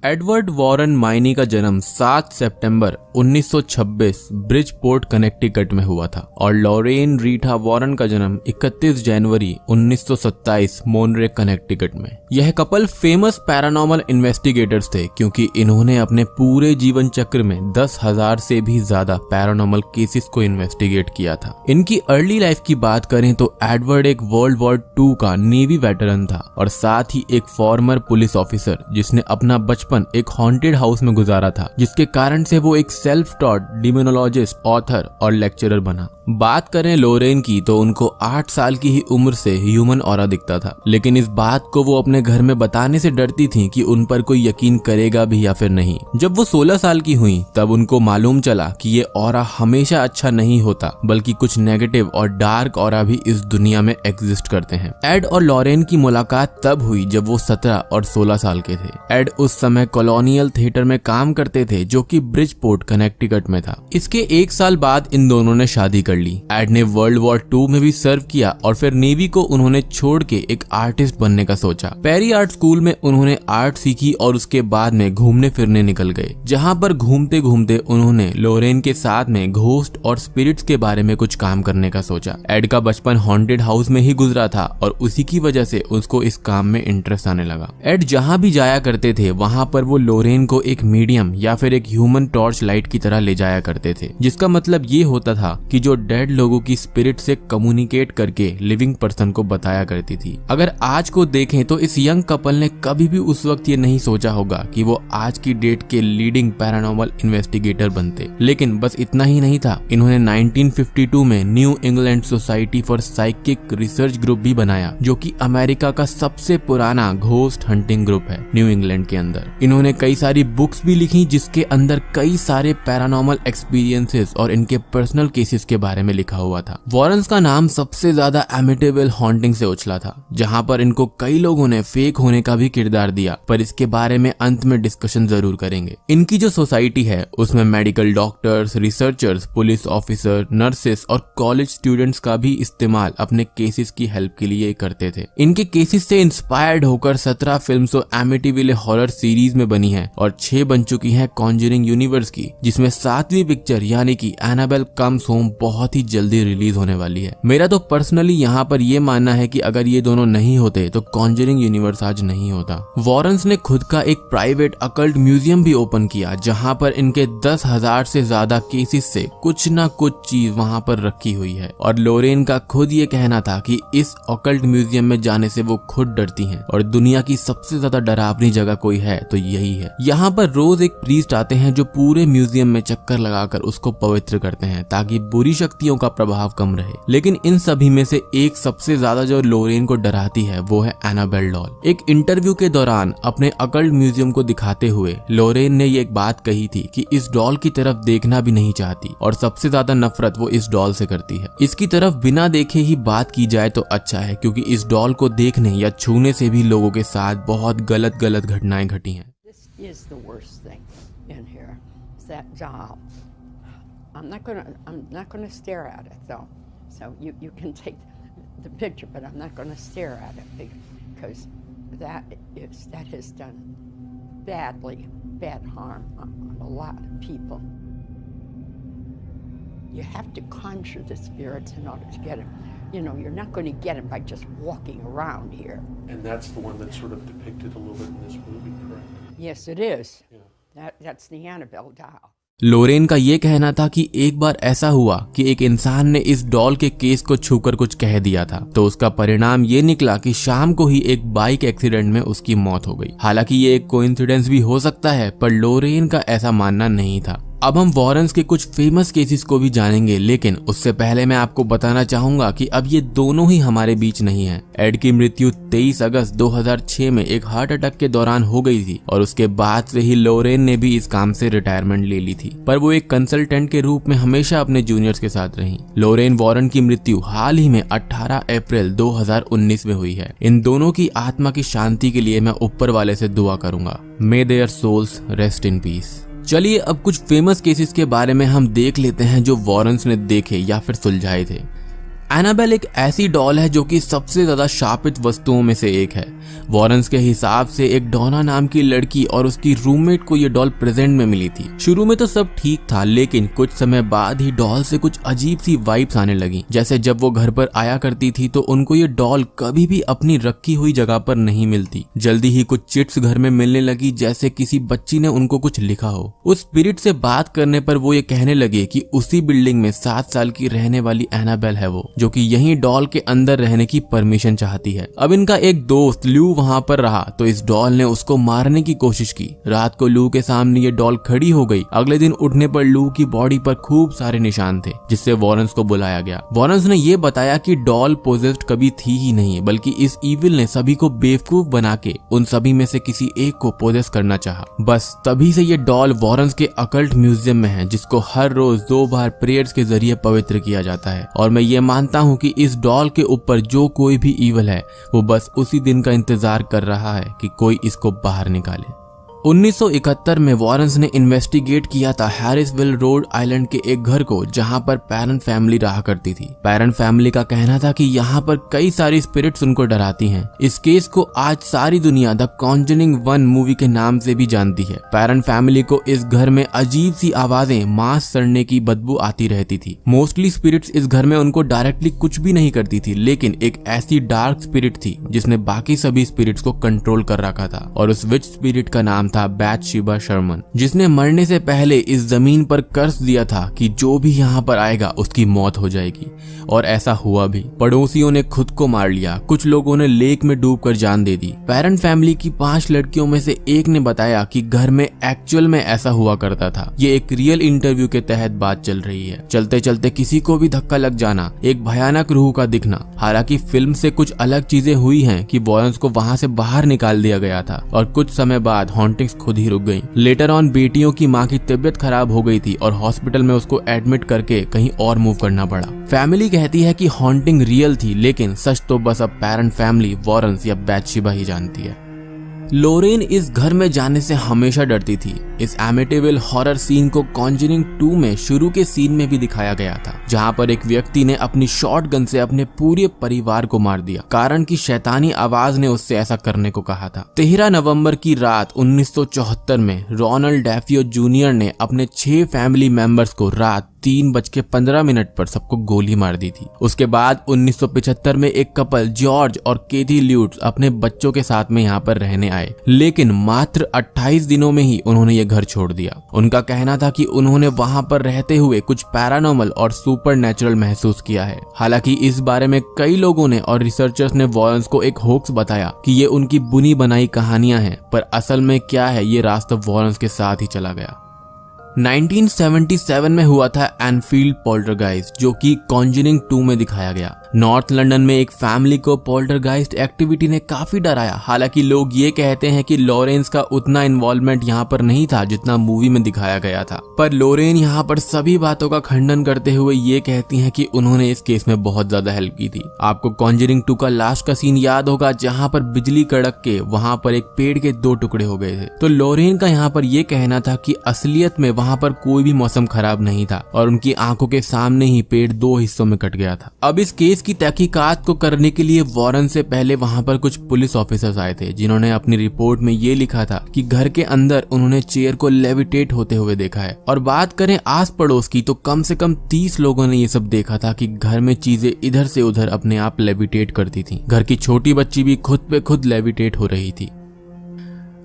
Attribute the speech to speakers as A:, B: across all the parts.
A: Edward Warren माइनी का जन्म 7 सितंबर 1926 Bridgeport Connecticut में हुआ था और लॉरेन रीटा वॉरेन का जन्म 31 जनवरी 1927 मोनरे कनेक्टिकट में। यह कपल फेमस पैरानॉर्मल इन्वेस्टिगेटर्स थे क्योंकि इन्होंने अपने पूरे जीवन चक्र में 10,000 से भी ज्यादा पैरानॉर्मल केसेस को इन्वेस्टिगेट किया था। इनकी अर्ली लाइफ की बात करें तो एडवर्ड एक वर्ल्ड वॉर 2 का नेवी वेटरन था और साथ ही एक फॉर्मर पुलिस ऑफिसर जिसने अपना बचपन एक हॉन्टेड हाउस में गुजारा था, जिसके कारण से वो एक सेल्फ टॉट डिमोनोलॉजिस्ट, ऑथर और लेक्चरर बना। बात करें लोरेन की तो उनको 8 साल की ही उम्र से ह्यूमन ऑरा दिखता था, लेकिन इस बात को वो अपने घर में बताने से डरती थी कि उन पर कोई यकीन करेगा भी या फिर नहीं। जब वो 16 साल की हुई तब उनको मालूम चला कि ये ऑरा हमेशा अच्छा नहीं होता, बल्कि कुछ नेगेटिव और डार्क ऑरा भी इस दुनिया में एग्जिस्ट करते हैं। एड और लॉरेन की मुलाकात तब हुई जब वो 17 और 16 साल के थे। एड उस समय कॉलोनियल थिएटर में काम करते थे जो कि ब्रिजपोर्ट कनेक्टिकट में था। इसके 1 साल बाद इन दोनों ने शादी कर ली। एड ने वर्ल्ड वॉर 2 में भी सर्व किया और फिर नेवी को उन्होंने छोड़ के एक आर्टिस्ट बनने का सोचा। पेरी आर्ट स्कूल में उन्होंने आर्ट सीखी और उसके बाद में घूमने फिरने निकल गए, जहां पर घूमते घूमते उन्होंने लोरेन के साथ में घोस्ट और स्पिरिट्स के बारे में कुछ काम करने का सोचा। एड का बचपन हॉन्टेड हाउस में ही गुजरा था और उसी की वजह से उसको इस काम में इंटरेस्ट आने लगा। एड जहां भी जाया करते थे वहां पर वो लोरेन को एक मीडियम या फिर एक ह्यूमन टॉर्च लाइट की तरह ले जाया करते थे, जिसका मतलब ये होता था कि जो डेड लोगों की स्पिरिट से कम्युनिकेट करके लिविंग पर्सन को बताया करती थी। अगर आज को देखें तो इस यंग कपल ने कभी भी उस वक्त ये नहीं सोचा होगा कि वो आज की डेट के लीडिंग पैरानॉर्मल इन्वेस्टिगेटर बनते। लेकिन बस इतना ही नहीं था, इन्होंने 1952 में new England society for psychic research group भी बनाया, जो कि अमेरिका का सबसे पुराना घोस्ट हंटिंग ग्रुप है न्यू इंग्लैंड के अंदर। इन्होंने कई सारी बुक्स भी लिखी जिसके अंदर कई सारे पैरानॉर्मल एक्सपीरियंसेस और इनके पर्सनल केसेस के बारे में लिखा हुआ था। वॉरेन्स का नाम सबसे ज्यादा एमिटेबल हॉन्टिंग से उछला था, जहां पर इनको कई लोगों ने फेक होने का भी किरदार दिया, पर इसके बारे में अंत में डिस्कशन जरूर करेंगे। इनकी जो सोसाइटी है उसमें medical doctors, researchers, police officer, nurses और कॉलेज स्टूडेंट्स का भी इस्तेमाल अपने केसेस की हेल्प के लिए करते थे। इनके केसेस से इंस्पायर्ड होकर 17 फिल्म्स और एमिटिविले हॉरर सीरीज में बनी है और 6 बन चुकी हैं कॉन्जरिंग यूनिवर्स की, जिसमें 7वीं पिक्चर यानी कि एनाबेल कम्स होम बहुत ही जल्दी रिलीज होने वाली है। मेरा तो पर्सनली यहाँ पर ये मानना है कि अगर ये दोनों नहीं होते तो कॉन्जरिंग यूनिवर्स आज नहीं होता। वॉरेन्स ने खुद का एक प्राइवेट अकल्ट म्यूजियम भी ओपन किया, जहाँ पर इनके 10,000 से ज्यादा केसेस से कुछ ना कुछ चीज वहाँ पर रखी हुई है। और लोरेन का खुद ये कहना था कि इस अकल्ट म्यूजियम में जाने से वो खुद डरती हैं और दुनिया की सबसे ज्यादा डरावनी जगह कोई है तो यही है। यहाँ पर रोज एक प्रीस्ट आते हैं जो पूरे म्यूजियम में चक्कर लगाकर उसको पवित्र करते हैं ताकि बुरी शक्तियों का प्रभाव कम रहे। लेकिन इन सभी में से एक सबसे ज्यादा जो लोरेन को डराती है वो है एनाबेल डॉल। एक इंटरव्यू के दौरान अपने अकल्ट म्यूजियम को दिखाते हुए लोरेन ने ये एक बात कही थी कि इस डॉल की तरफ देखना भी नहीं चाहती और सबसे ज्यादा नफरत वो इस डॉल से करती है। इसकी तरफ बिना देखे ही बात की जाए तो अच्छा है, क्योंकि इस डॉल को देखने या छूने से भी लोगों के साथ बहुत गलत घटनाएं घटी हैं।
B: Is the worst thing in here is that doll. I'm not gonna stare at it though. So you can take the picture, but I'm not gonna stare at it because that has done bad harm on a lot of people. You have to conjure the spirits in order to get them. You know, you're not going to get them by just walking around here.
C: And that's the one that's sort of depicted a little bit in this movie, correct?
B: Yes, it is. Yeah. That's the Annabelle doll.
A: लोरेन का ये कहना था कि एक बार ऐसा हुआ कि एक इंसान ने इस डॉल के केस को छूकर कुछ कह दिया था, तो उसका परिणाम ये निकला कि शाम को ही एक बाइक एक्सीडेंट में उसकी मौत हो गई। हालांकि ये एक कोइंसिडेंस भी हो सकता है, पर लोरेन का ऐसा मानना नहीं था। अब हम वॉरेन्स के कुछ फेमस केसेस को भी जानेंगे, लेकिन उससे पहले मैं आपको बताना चाहूंगा कि अब ये दोनों ही हमारे बीच नहीं है। एड की मृत्यु 23 अगस्त 2006 में एक हार्ट अटैक के दौरान हो गई थी और उसके बाद से ही लोरेन ने भी इस काम से रिटायरमेंट ले ली थी, पर वो एक कंसल्टेंट के रूप में हमेशा अपने जूनियर्स के साथ रही। लोरेन वॉरेन की मृत्यु हाल ही में 18 अप्रैल 2019 में हुई है। इन दोनों की आत्मा की शांति के लिए मैं ऊपर वाले से दुआ करूंगा। May their souls rest in peace. चलिए अब कुछ फेमस केसेस के बारे में हम देख लेते हैं जो वॉरेन्स ने देखे या फिर सुलझाए थे। एनाबेल एक ऐसी डॉल है जो कि सबसे ज्यादा शापित वस्तुओं में से एक है। वॉरेंस के हिसाब से एक डोना नाम की लड़की और उसकी रूममेट को ये डॉल प्रेजेंट में मिली थी। शुरू में तो सब ठीक था, लेकिन कुछ समय बाद ही डॉल से कुछ अजीब सी वाइब्स आने लगी। जैसे जब वो घर पर आया करती थी तो उनको ये डॉल कभी भी अपनी रखी हुई जगह पर नहीं मिलती। जल्दी ही कुछ चिट्स घर में मिलने लगी, जैसे किसी बच्ची ने उनको कुछ लिखा हो। उस स्पिरिट से बात करने पर वो ये कहने लगे कि उसी बिल्डिंग में 7 साल की रहने वाली एनाबेल है वो, जो कि यही डॉल के अंदर रहने की परमिशन चाहती है। अब इनका एक दोस्त लू वहां पर रहा तो इस डॉल ने उसको मारने की कोशिश की। रात को लू के सामने ये डॉल खड़ी हो गई। अगले दिन उठने पर लू की बॉडी पर खूब सारे निशान थे, जिससे वॉरेंस को बुलाया गया। वॉरेंस ने ये बताया कि डॉल पोजेस्ड कभी थी ही नहीं, बल्कि इस इविल ने सभी को बेवकूफ बना के उन सभी में से किसी एक को पोजेस करना चाहा। बस तभी से ये डॉल वॉरेंस के अकल्ट म्यूजियम में है, जिसको हर रोज 2 बार प्रेयर्स के जरिए पवित्र किया जाता है। और मैं ये मानता हूँ कि इस डॉल के ऊपर जो कोई भी इविल है वो बस उसी दिन का इंतजार कर रहा है कि कोई इसको बाहर निकाले। 1971 में वॉरेंस ने इन्वेस्टिगेट किया था हैरिसविल रोड आइलैंड के एक घर को, जहां पर पैरेंट फैमिली रहा करती थी। पैरेंट फैमिली का कहना था कि यहाँ पर कई सारी स्पिरिट्स उनको डराती हैं। इस केस को आज सारी दुनिया द कॉन्जरिंग 1 मूवी के नाम से भी जानती है। पैरेंट फैमिली को इस घर में अजीब सी आवाजें, मांस सड़ने की बदबू आती रहती थी। मोस्टली स्पिरिट्स इस घर में उनको डायरेक्टली कुछ भी नहीं करती थी, लेकिन एक ऐसी डार्क स्पिरिट थी जिसने बाकी सभी स्पिरिट्स को कंट्रोल कर रखा था, और उस विच स्पिरिट का नाम था बैथशेबा शर्मन, जिसने मरने से पहले इस जमीन पर कर्ज दिया था कि जो भी यहाँ पर आएगा उसकी मौत हो जाएगी। और ऐसा हुआ भी। पड़ोसियों ने खुद को मार लिया, कुछ लोगों ने लेक में डूबकर जान दे दी। पैरेंट फैमिली की 5 लड़कियों में से एक ने बताया कि घर में एक्चुअल में ऐसा हुआ करता था। ये एक रियल इंटरव्यू के तहत बात चल रही है। चलते चलते किसी को भी धक्का लग जाना, एक भयानक रूह का दिखना। हालांकि फिल्म से कुछ अलग चीजें हुई हैं कि वॉरेंस को वहां से बाहर निकाल दिया गया था और कुछ समय बाद हॉन्टिंग्स खुद ही रुक गई। लेटर ऑन बेटियों की मां की तबीयत खराब हो गई थी और हॉस्पिटल में उसको एडमिट करके कहीं और मूव करना पड़ा। फैमिली कहती है कि हॉन्टिंग रियल थी, लेकिन सच तो बस अब पैरेंट फैमिली, वॉरेंस या बैथशेबा ही जानती है। लोरेन इस घर में जाने से हमेशा डरती थी। इस एमिटेबल हॉरर सीन को कॉन्जरिंग 2 में शुरू के सीन में भी दिखाया गया था, जहां पर एक व्यक्ति ने अपनी शॉटगन से अपने पूरे परिवार को मार दिया, कारण कि शैतानी आवाज ने उससे ऐसा करने को कहा था। 13 नवंबर की रात 1974 में रोनाल्ड डैफियो जूनियर ने अपने 6 फैमिली मेंबर्स को रात 3:15 पर सबको गोली मार दी थी। उसके बाद 1975 में एक कपल जॉर्ज और केथी ल्यूट्स अपने बच्चों के साथ में यहाँ पर रहने आए, लेकिन मात्र 28 दिनों में ही उन्होंने ये घर छोड़ दिया। उनका कहना था कि उन्होंने वहां पर रहते हुए कुछ पैरानॉर्मल और सुपरनैचुरल महसूस किया है। हालांकि इस बारे में कई लोगों ने और रिसर्चर्स ने वॉरेंस को एक होक्स बताया कि ये उनकी बुनी बनाई कहानियां हैं, पर असल में क्या है ये रास्ता वॉरेंस के साथ ही चला गया। 1977 में हुआ था एनफील्ड पोल्टरगाइस्ट, जो कि कॉन्जरिंग 2 में दिखाया गया। नॉर्थ लंदन में एक फैमिली को पोल्टरगाइस्ट एक्टिविटी ने काफी डराया। हालांकि लोग ये कहते हैं कि लॉरेंस का उतना इन्वॉल्वमेंट यहाँ पर नहीं था जितना मूवी में दिखाया गया था, पर लोरेन यहाँ पर सभी बातों का खंडन करते हुए ये कहती हैं कि उन्होंने इस केस में बहुत ज्यादा हेल्प की थी। आपको कॉन्जरिंग 2 का लास्ट का सीन याद होगा, जहाँ पर बिजली कड़क के वहां पर एक पेड़ के 2 टुकड़े हो गए थे। तो लोरेन का यहाँ पर ये कहना था कि असलियत में वहां पर कोई भी मौसम खराब नहीं था और उनकी आंखों के सामने ही पेड़ 2 हिस्सों में कट गया था। अब इस केस की तहकीकात को करने के लिए वॉरेन से पहले वहां पर कुछ पुलिस ऑफिसर्स आए थे, जिन्होंने अपनी रिपोर्ट में ये लिखा था कि घर के अंदर उन्होंने चेयर को लेविटेट होते हुए देखा है। और बात करें आस पड़ोस की तो कम से कम 30 लोगों ने ये सब देखा था कि घर में चीजें इधर से उधर अपने आप लेविटेट करती थी। घर की छोटी बच्ची भी खुद पे खुद लेविटेट हो रही थी।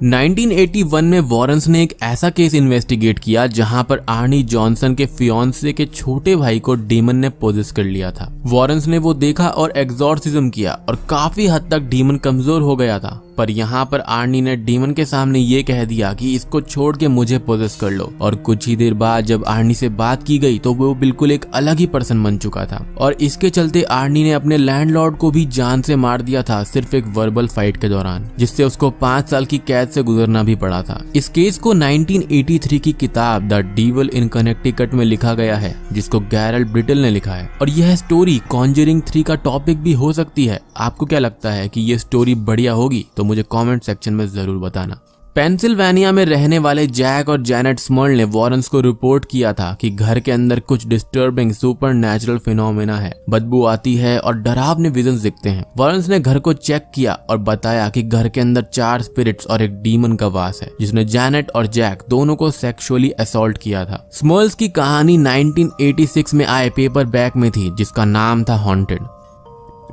A: 1981 में वॉरेंस ने एक ऐसा केस इन्वेस्टिगेट किया जहां पर आर्नी जॉनसन के फियांसे के छोटे भाई को डीमन ने पोजेस कर लिया था। वॉरेंस ने वो देखा और एग्जॉर्सिज्म किया और काफी हद तक डीमन कमजोर हो गया था। पर यहाँ पर आर्नी ने डीमन के सामने ये कह दिया कि इसको छोड़ के मुझे पोजेस कर लो। और कुछ ही देर बाद जब आर्नी से बात की गई तो वो बिल्कुल एक अलग ही पर्सन बन चुका था और इसके चलते आर्नी ने अपने लैंडलॉर्ड को भी जान से मार दिया था, सिर्फ एक वर्बल फाइट के दौरान, जिससे उसको 5 साल की कैद से गुजरना भी पड़ा था। इस केस को 1983 की किताब द डेविल इन कनेक्टिकट में लिखा गया है, जिसको गैरल्ड ब्रिटल ने लिखा है। और यह स्टोरी कॉन्जरिंग 3 का टॉपिक भी हो सकती है। आपको क्या लगता है कि ये स्टोरी बढ़िया होगी? तो मुझे कमेंट सेक्शन में जरूर बताना। पेंसिल्वेनिया में रहने वाले जैक और जैनेट स्मर्ल ने वॉरेन्स को रिपोर्ट किया था कि घर के अंदर कुछ डिस्टर्बिंग सुपरनैचुरल फिनोमेना है, बदबू आती है और डरावने विजन्स दिखते हैं। वॉरेन्स ने घर को चेक किया और बताया कि घर के अंदर 4 स्पिरिट्स और एक डीमन का वास है जिसने जैनेट और जैक दोनों को सेक्सुअली असॉल्ट किया था। स्मर्ल्स की कहानी 1986 में आए पेपर बैक में थी जिसका नाम था हॉन्टेड।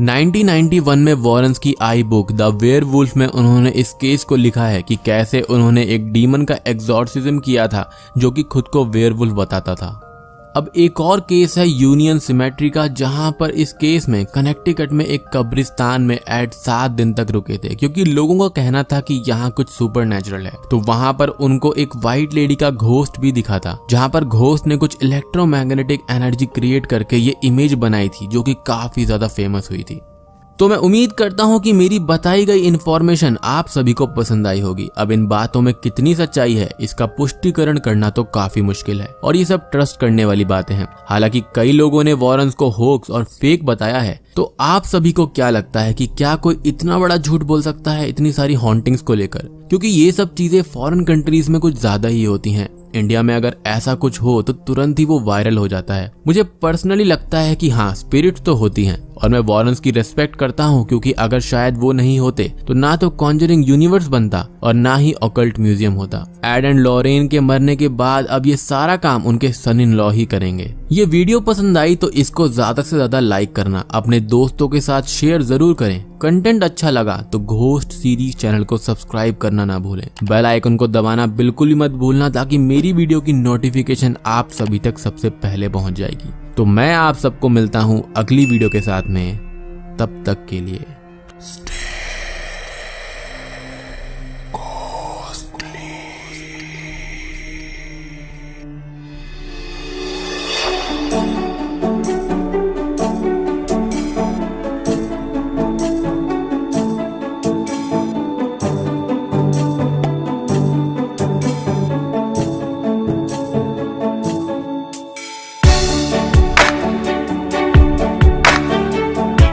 A: 1991 में वॉरेन्स की आई बुक द वेयरवुल्फ में उन्होंने इस केस को लिखा है कि कैसे उन्होंने एक डीमन का एग्जॉर्सिज्म किया था जो कि खुद को वेयरवुल्फ बताता था। अब एक और केस है यूनियन सिमेट्री का, जहां पर इस केस में कनेक्टिकट में एक कब्रिस्तान में एड 7 दिन तक रुके थे क्योंकि लोगों का कहना था कि यहाँ कुछ सुपरनैचुरल है। तो वहां पर उनको एक व्हाइट लेडी का घोस्ट भी दिखा था, जहां पर घोस्ट ने कुछ इलेक्ट्रोमैग्नेटिक एनर्जी क्रिएट करके ये इमेज बनाई थी जो कि काफी ज्यादा फेमस हुई थी। तो मैं उम्मीद करता हूं कि मेरी बताई गई इन्फॉर्मेशन आप सभी को पसंद आई होगी। अब इन बातों में कितनी सच्चाई है इसका पुष्टिकरण करना तो काफी मुश्किल है और ये सब ट्रस्ट करने वाली बातें हैं। हालांकि कई लोगों ने वॉरेन्स को होक्स और फेक बताया है। तो आप सभी को क्या लगता है कि क्या कोई इतना बड़ा झूठ बोल सकता है इतनी सारी हॉन्टिंग्स को लेकर? क्योंकि ये सब चीजें फॉरेन कंट्रीज में कुछ ज्यादा ही होती हैं। इंडिया में अगर ऐसा कुछ हो तो तुरंत ही वो वायरल हो जाता है। मुझे पर्सनली लगता है कि हाँ, स्पिरिट तो होती हैं और मैं वॉरेन्स की रेस्पेक्ट करता हूँ क्योंकि अगर शायद वो नहीं होते तो ना तो कॉन्जरिंग यूनिवर्स बनता और ना ही ऑकल्ट म्यूजियम होता। एड एंड लॉरेन के मरने के बाद अब ये सारा काम उनके सन इन लॉ ही करेंगे। ये वीडियो पसंद आई तो इसको ज्यादा से ज्यादा लाइक करना, अपने दोस्तों के साथ शेयर जरूर करें। कंटेंट अच्छा लगा तो घोस्ट सीरीज चैनल को सब्सक्राइब करना ना भूलें। बेल आइकन को दबाना बिल्कुल भी मत भूलना ताकि मेरी वीडियो की नोटिफिकेशन आप सभी तक सबसे पहले पहुंच जाएगी। तो मैं आप सबको मिलता हूं अगली वीडियो के साथ में। तब तक के लिए